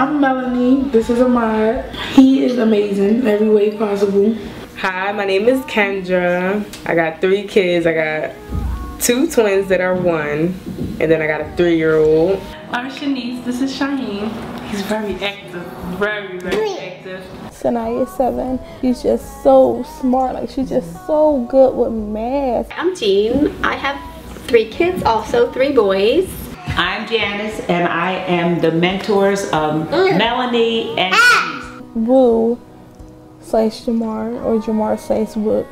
I'm Melanie. This is Ahmad. He is amazing in every way possible. Hi, my name is Kendra. I got 3 kids. I got 2 twins that are 1, and then I got a 3-year-old. I'm Shanice. This is Shaheen. He's very active. Very active. Sanaya is 7. She's just so smart. Like, she's just so good with math. I'm Jean. I have 3 kids, also 3 boys. I'm Janice, and I am the mentors of Melanie and Shanice. Woo slash Jamar, or Jamar slash Whoop.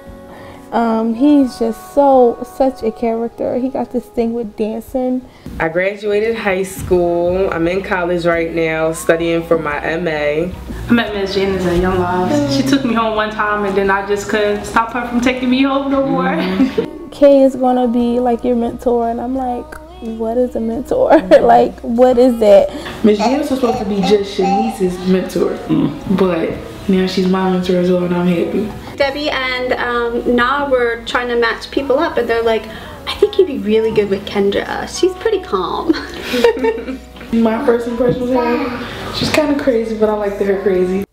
He's just such a character. He got this thing with dancing. I graduated high school. I'm in college right now, studying for my MA. I met Miss Janice at Young Lives. She took me home one time, and then I just couldn't stop her from taking me home no more. Kay is gonna be like your mentor, and I'm like, what is a mentor? Like, what is that? Miss Janice was supposed to be just Shanice's mentor, but now she's my mentor as well, and I'm happy. Debbie and Na were trying to match people up, and they're like, I think you'd be really good with Kendra. She's pretty calm. My first impression was her. She's kind of crazy, but I like her crazy.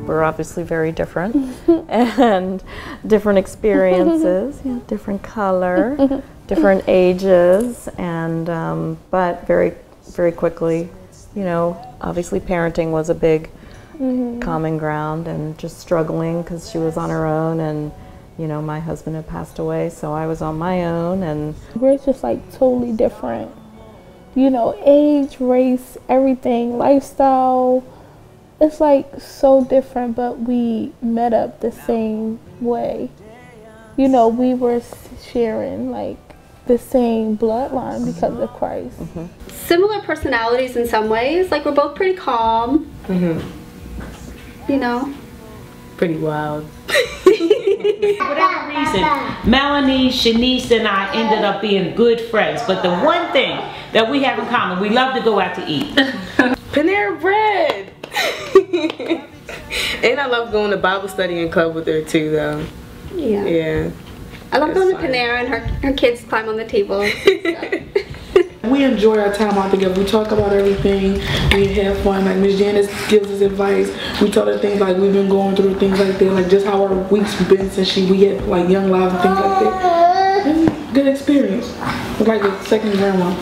We're obviously very different and different experiences, you know, different color, different ages, and but very quickly, you know, obviously parenting was a big common ground, and just struggling because she was on her own, and you know, my husband had passed away, so I was on my own, and we're just like totally different, you know, age, race, everything, lifestyle. It's like so different, but we met up the same way. You know, we were sharing like the same bloodline because of Christ. Similar personalities in some ways. Like, we're both pretty calm. You know? Pretty wild. Whatever reason, Melanie, Shanice, and I ended up being good friends. But the one thing that we have in common, we love to go out to eat. Panera Bread! And I love going to Bible study and club with her too, though. Yeah. I love going to Panera, and her kids climb on the table. We enjoy our time out together. We talk about everything. We have fun. Like, Miss Janice gives us advice. We tell her things like we've been going through, things like that. Like, just how our week's been since we had like Young Lives and things like that. And good experience. It's like a second grandma.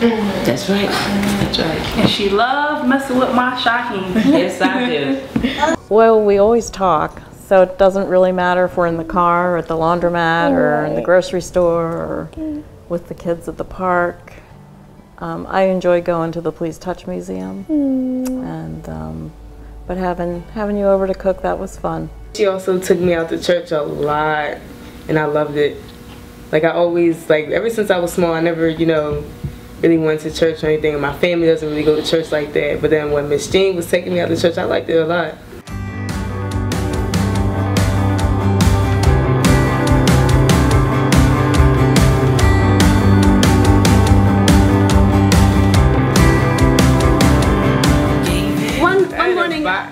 That's right. That's right. And she loved messing with my Shaheen. Yes, I do. well, we always talk, so it doesn't really matter if we're in the car, or at the laundromat, or in the grocery store, or with the kids at the park. I enjoy going to the Please Touch Museum, and but having you over to cook, that was fun. She also took me out to church a lot, and I loved it. Like, I always, like, ever since I was small, I never, you know, really went to church or anything, and my family doesn't really go to church like that. But then when Miss Jean was taking me out to church, I liked it a lot.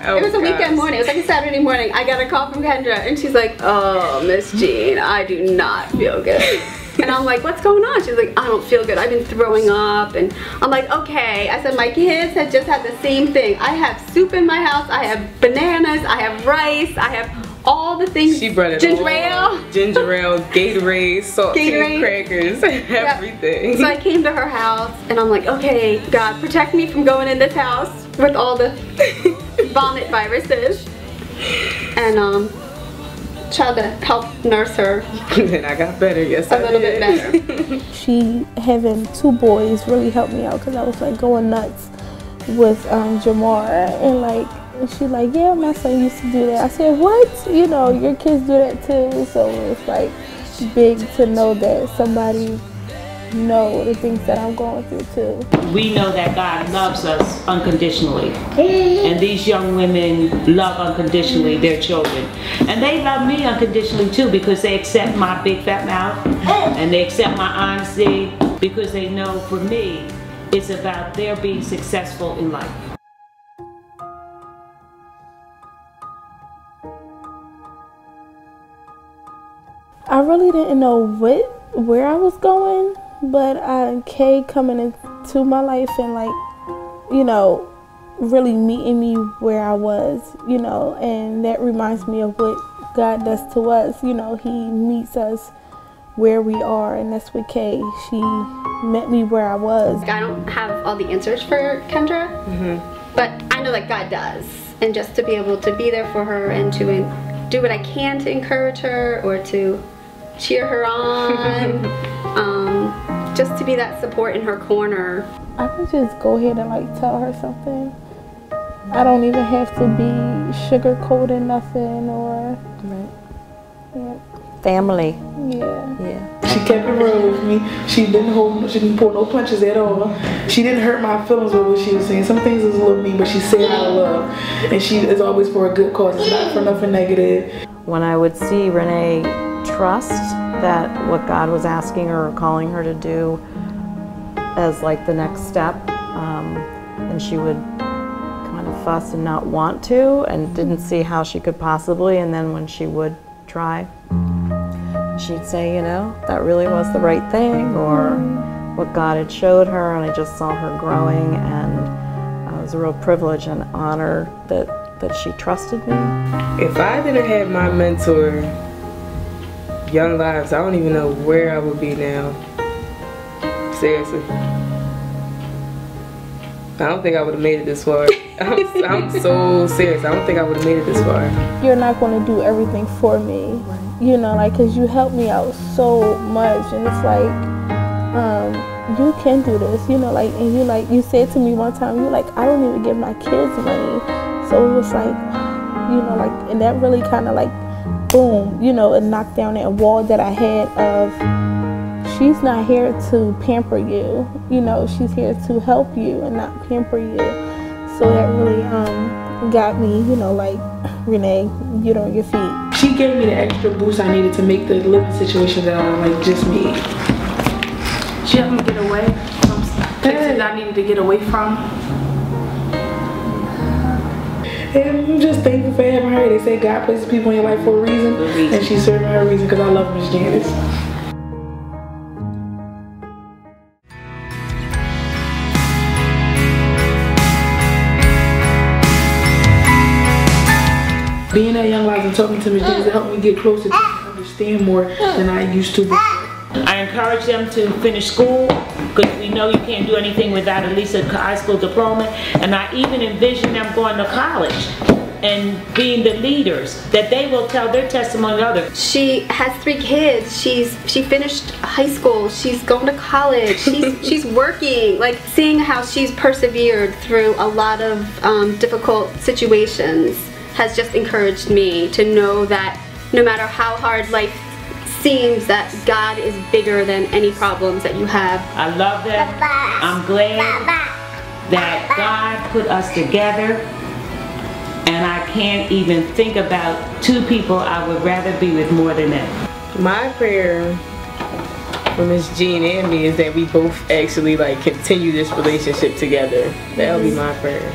It was a weekend morning. It was like a Saturday morning. I got a call from Kendra, and she's like, "Oh, Miss Jean, I do not feel good." And I'm like, "What's going on?" She's like, "I don't feel good. I've been throwing up." And I'm like, "Okay." I said, "My kids had just had the same thing. I have soup in my house. I have bananas. I have rice. I have all the things." She brought it ginger ale. Ginger ale, Gatorade, saltine crackers, everything. So I came to her house, and I'm like, "Okay, God, protect me from going in this house with all the vomit viruses," and tried to help nurse her. And then I got better. Yes, a little bit better. She having 2 boys really helped me out, because I was like going nuts with Jamar, and like, and she like, "Yeah, my son used to do that." I said, "What? You know, your kids do that too." So it's like big to know that somebody know the things that I'm going through too. We know that God loves us unconditionally, and these young women love unconditionally their children, and they love me unconditionally too, because they accept my big fat mouth, and they accept my honesty, because they know for me it's about their being successful in life. I really didn't know where I was going, but Kay coming into my life and like, you know, really meeting me where I was, you know, and that reminds me of what God does to us. You know, He meets us where we are, and that's with Kay. She met me where I was. I don't have all the answers for Kendra, but I know that God does. And just to be able to be there for her and to do what I can to encourage her or to cheer her on, just to be that support in her corner. I can just go ahead and like tell her something. I don't even have to be sugarcoating nothing or Family. Yeah. She kept it real with me. She didn't pull no punches at all. She didn't hurt my feelings with what she was saying. Some things was a little mean, but she said out of love. And she is always for a good cause. It's not for nothing negative. When I would see Renee trust that what God was asking her or calling her to do as like the next step, and she would kind of fuss and not want to and didn't see how she could possibly, and then when she would try, she'd say, you know, that really was the right thing, or what God had showed her, and I just saw her growing, and it was a real privilege and honor that she trusted me. If I didn't have my mentor, Young Lives, I don't even know where I would be now. Seriously. I don't think I would have made it this far. I'm so serious. I don't think I would have made it this far. You're not going to do everything for me, you know, like, because you helped me out so much, and it's like, you can do this, you know, like, and you said to me one time, you like, I don't even give my kids money. So it was like, you know, like, and that really kind of like, boom, you know, it knocked down that wall that I had of, she's not here to pamper you, you know, she's here to help you and not pamper you. So that really got me, you know, like, Renee, get on your feet. She gave me the extra boost I needed to make the living situation that I like just me. She helped me get away from places I needed to get away from. And I'm just thankful for having her. They say God places people in your life for a reason, and she's serving her a reason because I love Miss Janice. Being at Young Lives and talking to Miss Janice helped me get closer to understand more than I used to before. I encourage them to finish school, because we know you can't do anything without at least a high school diploma. And I even envision them going to college and being the leaders, that they will tell their testimony to others. She has 3 kids. She finished high school. She's going to college. She's working. Like, seeing how she's persevered through a lot of difficult situations has just encouraged me to know that no matter how hard life seems, that God is bigger than any problems that you have. I love them. I'm glad that God put us together, and I can't even think about 2 people I would rather be with more than them. My prayer for Miss Jean and me is that we both actually like continue this relationship together. That'll be my prayer.